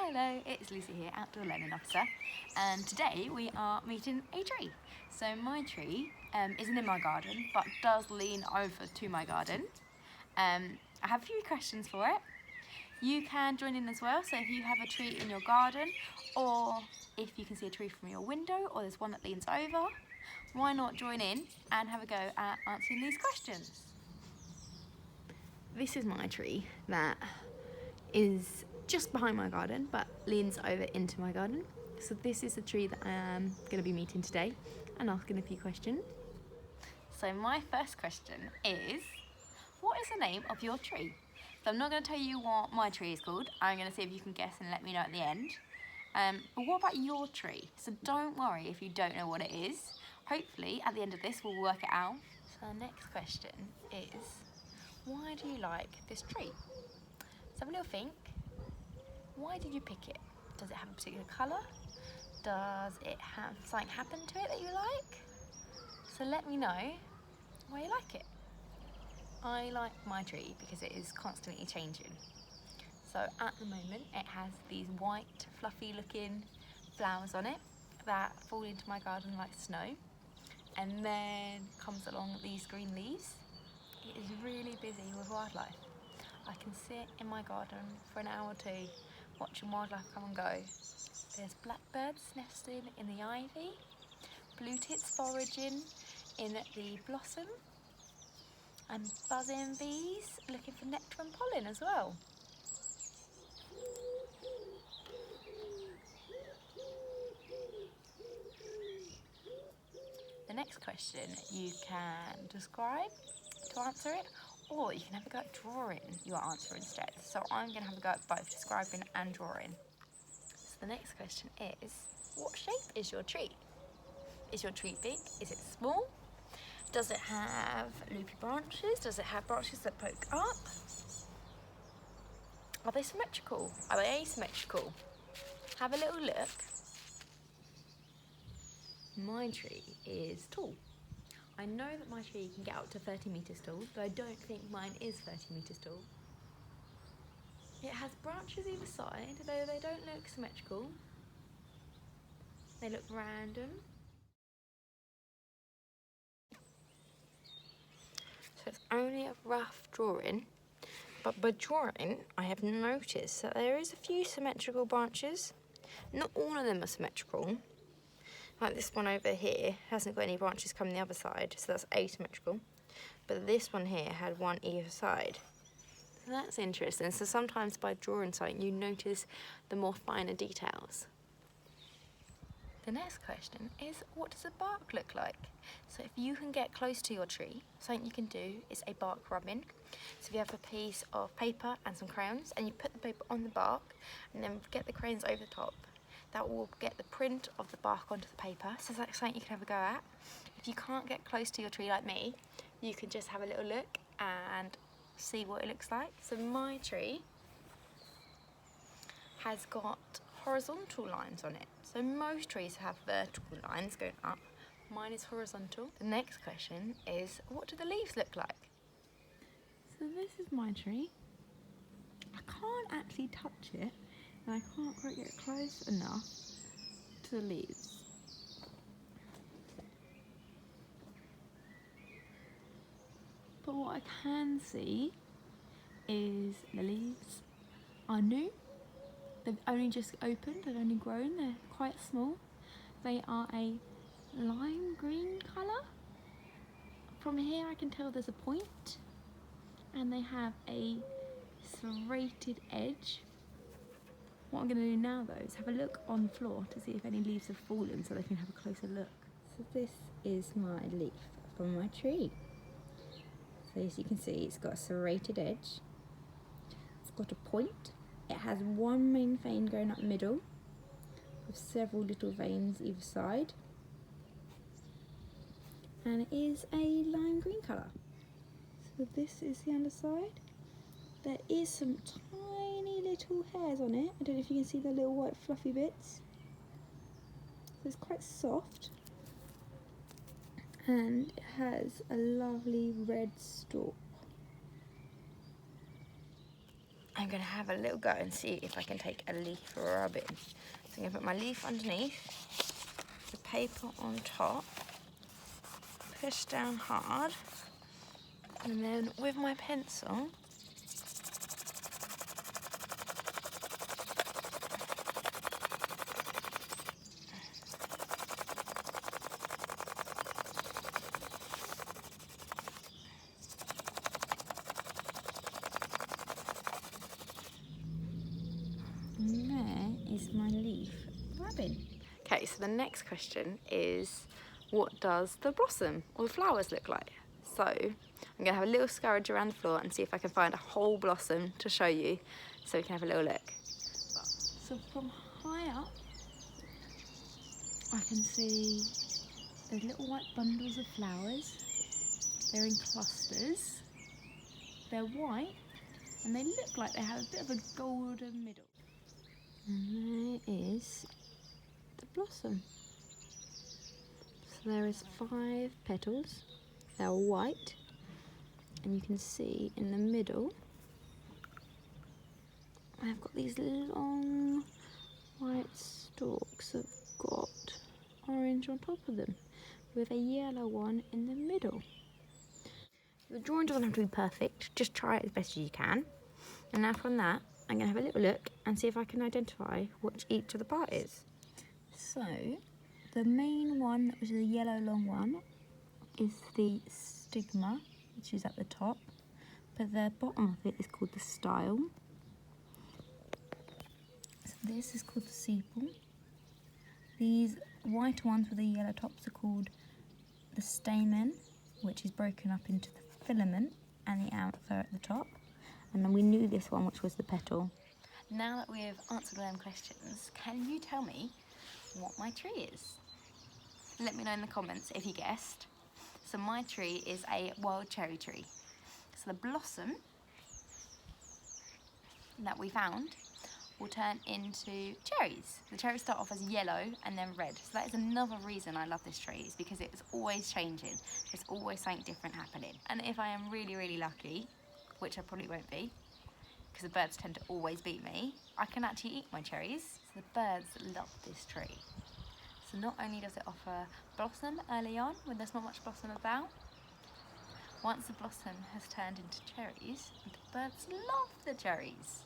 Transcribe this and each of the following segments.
Hello, it's Lucy here, Outdoor Learning Officer, and today we are meeting a tree. So my tree isn't in my garden, but does lean over to my garden. I have a few questions for it. You can join in as well, so if you have a tree in your garden, or if you can see a tree from your window, or there's one that leans over, why not join in and have a go at answering these questions? This is my tree that is just behind my garden but leans over into my garden. So this is the tree that I am going to be meeting today and asking a few questions. So my first question is, what is the name of your tree? So I'm not going to tell you what my tree is called. I'm going to see if you can guess and let me know at the end. But what about your tree? So don't worry if you don't know what it is. Hopefully at the end of this we'll work it out. So the next question is, why do you like this tree? So have a little think. Why did you pick it? Does it have a particular colour? Does it have something happen to it that you like? So let me know why you like it. I like my tree because it is constantly changing. So at the moment it has these white fluffy looking flowers on it that fall into my garden like snow, and then comes along these green leaves. It is really busy with wildlife. I can sit in my garden for an hour or two watching wildlife come and go. There's blackbirds nesting in the ivy, blue tits foraging in the blossom, and buzzing bees looking for nectar and pollen as well. The next question you can describe to answer it, or you can have a go at drawing your answer instead. So I'm going to have a go at both describing and drawing. So the next question is, what shape is your tree? Is your tree big? Is it small? Does it have loopy branches? Does it have branches that poke up? Are they symmetrical? Are they asymmetrical? Have a little look. My tree is tall. I know that my tree can get up to 30 metres tall, but I don't think mine is 30 metres tall. It has branches either side, though they don't look symmetrical. They look random. So it's only a rough drawing, but by drawing I have noticed that there is a few symmetrical branches. Not all of them are symmetrical. Like this one over here hasn't got any branches coming the other side, so that's asymmetrical. But this one here had one either side. So that's interesting. So sometimes by drawing something you notice the more finer details. The next question is, what does a bark look like? So if you can get close to your tree, something you can do is a bark rubbing. So if you have a piece of paper and some crayons and you put the paper on the bark and then get the crayons over the top, that will get the print of the bark onto the paper. So that's something you can have a go at. If you can't get close to your tree like me, you can just have a little look and see what it looks like. So my tree has got horizontal lines on it. So most trees have vertical lines going up. Mine is horizontal. The next question is, what do the leaves look like? So this is my tree. I can't actually touch it, and I can't quite get close enough to the leaves. But what I can see is the leaves are new. They've only just opened, they've only grown, they're quite small. They are a lime green colour. From here I can tell there's a point, and they have a serrated edge. What I'm going to do now though is have a look on the floor to see if any leaves have fallen so they can have a closer look. So this is my leaf from my tree. So as you can see, it's got a serrated edge. It's got a point. It has one main vein going up the middle with several little veins either side. And it is a lime green colour. So this is the underside. There is some tiny little hairs on it. I don't know if you can see the little white fluffy bits. So it's quite soft. And it has a lovely red stalk. I'm going to have a little go and see if I can take a leaf rubbing. So I'm going to put my leaf underneath, the paper on top, push down hard, and then with my pencil, and there is my leaf rubbing. Okay, so the next question is, what does the blossom or the flowers look like? So I'm going to have a little scourge around the floor and see if I can find a whole blossom to show you, so we can have a little look. So from high up, I can see there's little white bundles of flowers. They're in clusters. They're white and they look like they have a bit of a golden middle. And there is the blossom. So there is 5 petals. They're white, and you can see in the middle I've got these long white stalks that have got orange on top of them with a yellow one in the middle. The drawing doesn't have to be perfect, just try it as best as you can. And now from that, I'm going to have a little look and see if I can identify what each of the part is. So, the main one, which is a yellow long one, is the stigma, which is at the top, but the bottom of it is called the style. So this is called the sepal. These white ones with the yellow tops are called the stamen, which is broken up into the filament and the anther at the top. And then we knew this one, which was the petal. Now that we have answered all them questions, can you tell me what my tree is? Let me know in the comments if you guessed. So my tree is a wild cherry tree. So the blossom that we found will turn into cherries. The cherries start off as yellow and then red. So that is another reason I love this tree, is because it's always changing. There's always something different happening. And if I am really, really lucky, which I probably won't be, because the birds tend to always beat me, I can actually eat my cherries. So the birds love this tree. So not only does it offer blossom early on when there's not much blossom about, once the blossom has turned into cherries, the birds love the cherries.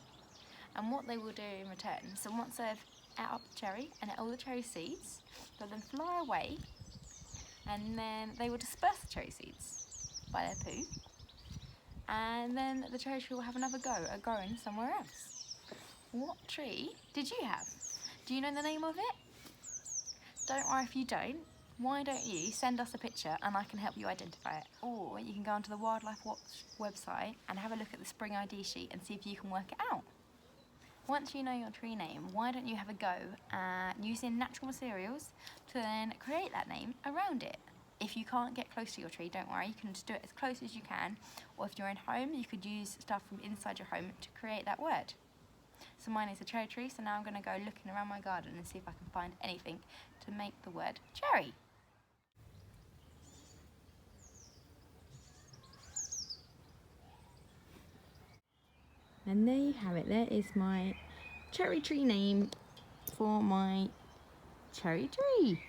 And what they will do in return, so once they've ate up the cherry and ate all the cherry seeds, they'll then fly away, and then they will disperse the cherry seeds by their poo, and then the cherry tree will have another go at growing somewhere else. What tree did you have? Do you know the name of it? Don't worry if you don't. Why don't you send us a picture and I can help you identify it? Or you can go onto the Wildlife Watch website and have a look at the spring ID sheet and see if you can work it out. Once you know your tree name, why don't you have a go at using natural materials to then create that name around it? If you can't get close to your tree, don't worry, you can just do it as close as you can. Or if you're in home, you could use stuff from inside your home to create that word. So mine is a cherry tree, so now I'm going to go looking around my garden and see if I can find anything to make the word cherry. And there you have it, there is my cherry tree name for my cherry tree.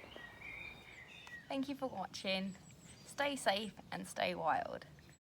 Thank you for watching. Stay safe and stay wild.